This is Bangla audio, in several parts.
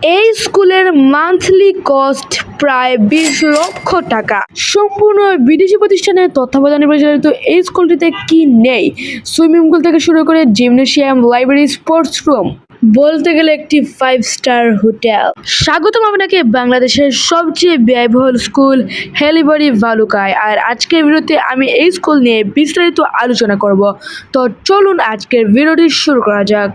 এই স্কুলের মান্থলি কস্ট প্রায় 20 লক্ষ টাকা। সম্পূর্ণ বিদেশি প্রতিষ্ঠানের তত্ত্বাবধানে পরিচালিত এই স্কুলটিতে কি নেই? সুইমিং পুল থেকে শুরু করে জিমনেশিয়াম, লাইব্রেরি, স্পোর্টস রুম, বলতে গেলে একটি 5 স্টার হোটেল। স্বাগতম আপনাকে বাংলাদেশের সবচেয়ে ব্যয়বহুল স্কুল হেলিবাড়ি ভালুকায়। আর আজকের ভিডিওতে আমি এই স্কুল নিয়ে বিস্তারিত আলোচনা করব। তো চলুন আজকের ভিডিওটি শুরু করা যাক।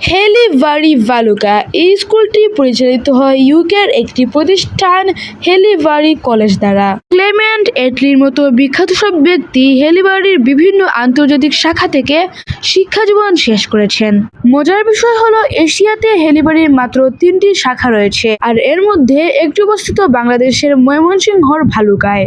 হেলিবাড়ি ভালুকা এই স্কুলটি পরিচালিত হয় ইউকের একটি প্রতিষ্ঠান হেলিবাড়ি কলেজ দ্বারা। ক্লেমেন্ট এটলির মতো বিখ্যাত সব ব্যক্তি হেলিবাড়ির বিভিন্ন আন্তর্জাতিক শাখা থেকে শিক্ষা জীবন শেষ করেছেন। মজার বিষয় হলো এশিয়াতে হেলিবাড়ির মাত্র 3টি শাখা রয়েছে, আর এর মধ্যে একটি অবস্থিত বাংলাদেশের ময়মনসিংহর ভালুকায়।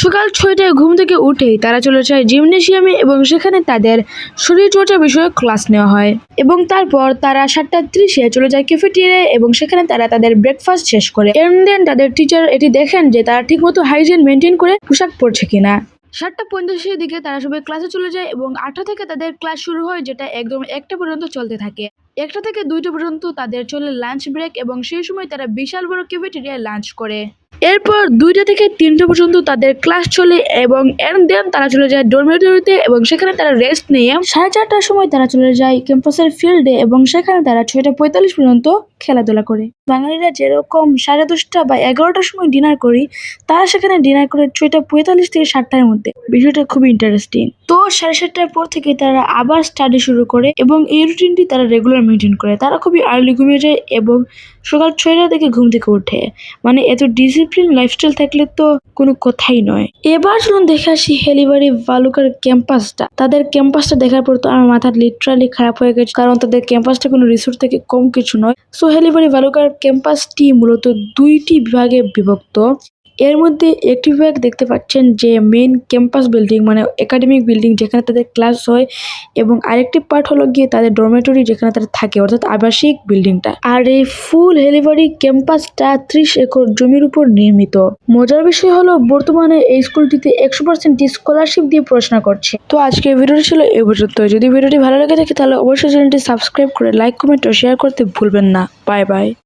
সকাল 6টায় ঘুম থেকে উঠেই তারা চলে যায় জিমনেশিয়ামে এবং সেখানে তাদের শরীরচর্চা বিষয়ক ক্লাস নেওয়া হয় এবং তারপর তারা 7:30-এ চলে যায় ক্যাফেটেরিয়ায় এবং সেখানে তারা তাদের ব্রেকফাস্ট শেষ করে। এন্ড দেন তাদের টিচার এটি দেখেন যে তারা ঠিকমতো হাইজিন মেনটেন করে পোশাক পরছে কিনা। 7:45-এর দিকে তারা সবাই ক্লাসে চলে যায় এবং 8টা থেকে তাদের ক্লাস শুরু হয়, যেটা একদম 1টা পর্যন্ত চলতে থাকে। 1টা থেকে 2টা পর্যন্ত তাদের চলে লাঞ্চ ব্রেক এবং সেই সময় তারা বিশাল বড় ক্যাফেটেরিয়ায় লাঞ্চ করে। এরপর 2টা থেকে 3টা পর্যন্ত তাদের ক্লাস চলে এবং এন্ড দেন তারা চলে যায় ডরমিটরিতে এবং সেখানে তারা রেস্ট নিয়ে 4:30টার সময় তারা চলে যায় ক্যাম্পাসের ফিল্ডে এবং সেখানে তারা 6:45 পর্যন্ত খেলাধুলা করে। বাঙালিরা যেরকম 10:30 বা 11টার সময় ডিনার করি, তারা সেখানে ডিনার করে 6:45 থেকে 7টার মধ্যে। বিষয়টা খুবই ইন্টারেস্টিং। তো 7:30টার পর থেকে তারা আবার স্টাডি শুরু করে এবং এই রুটিনটি তারা রেগুলার মেনটেন করে। তারা খুবই আর্লি ঘুমিয়ে যায় এবং সকাল 6টা থেকে ঘুম থেকে ওঠে। মানে এত ডিসিপ্লিন লাইফস্টাইল থাকলে তো কোনো কথাই নয়। এবার চলুন দেখে আসি হেলিবাড়ি ভালুকার ক্যাম্পাসটা। তাদের ক্যাম্পাসটা দেখার পর তো আমার মাথা লিটারালি খারাপ হয়ে গেছে, কারণ তাদের ক্যাম্পাসটা কোনো রিসোর্ট থেকে কম কিছু নয়। সো হেলিবাড়ি ভালুকার ক্যাম্পাসটি মূলত 2টি বিভাগে বিভক্ত। এর মধ্যে একটি বিভাগ দেখতে পাচ্ছেন যে মেইন ক্যাম্পাস বিল্ডিং, মানে একাডেমিক বিল্ডিং যেখানে তাদের ক্লাস হয়, এবং আরেকটি পার্ট হলো গিয়ে তাদের ডরমেটরি যেখানে তারা থাকে, অর্থাৎ আবাসিক বিল্ডিংটা। আর এই ফুল হেলিবাড়ি ক্যাম্পাসটা 30 একর জমির উপর নির্মিত। মজার বিষয় হলো বর্তমানে এই স্কুলটিতে 100% স্কলারশিপ দিয়ে পড়াশোনা করছে। তো আজকের ভিডিওটি ছিল এই পর্যন্ত। যদি ভিডিওটি ভালো লেগে থাকে তাহলে অবশ্যই চ্যানেলটি সাবস্ক্রাইব করে লাইক, কমেন্ট ও শেয়ার করতে ভুলবেন না। Bye bye.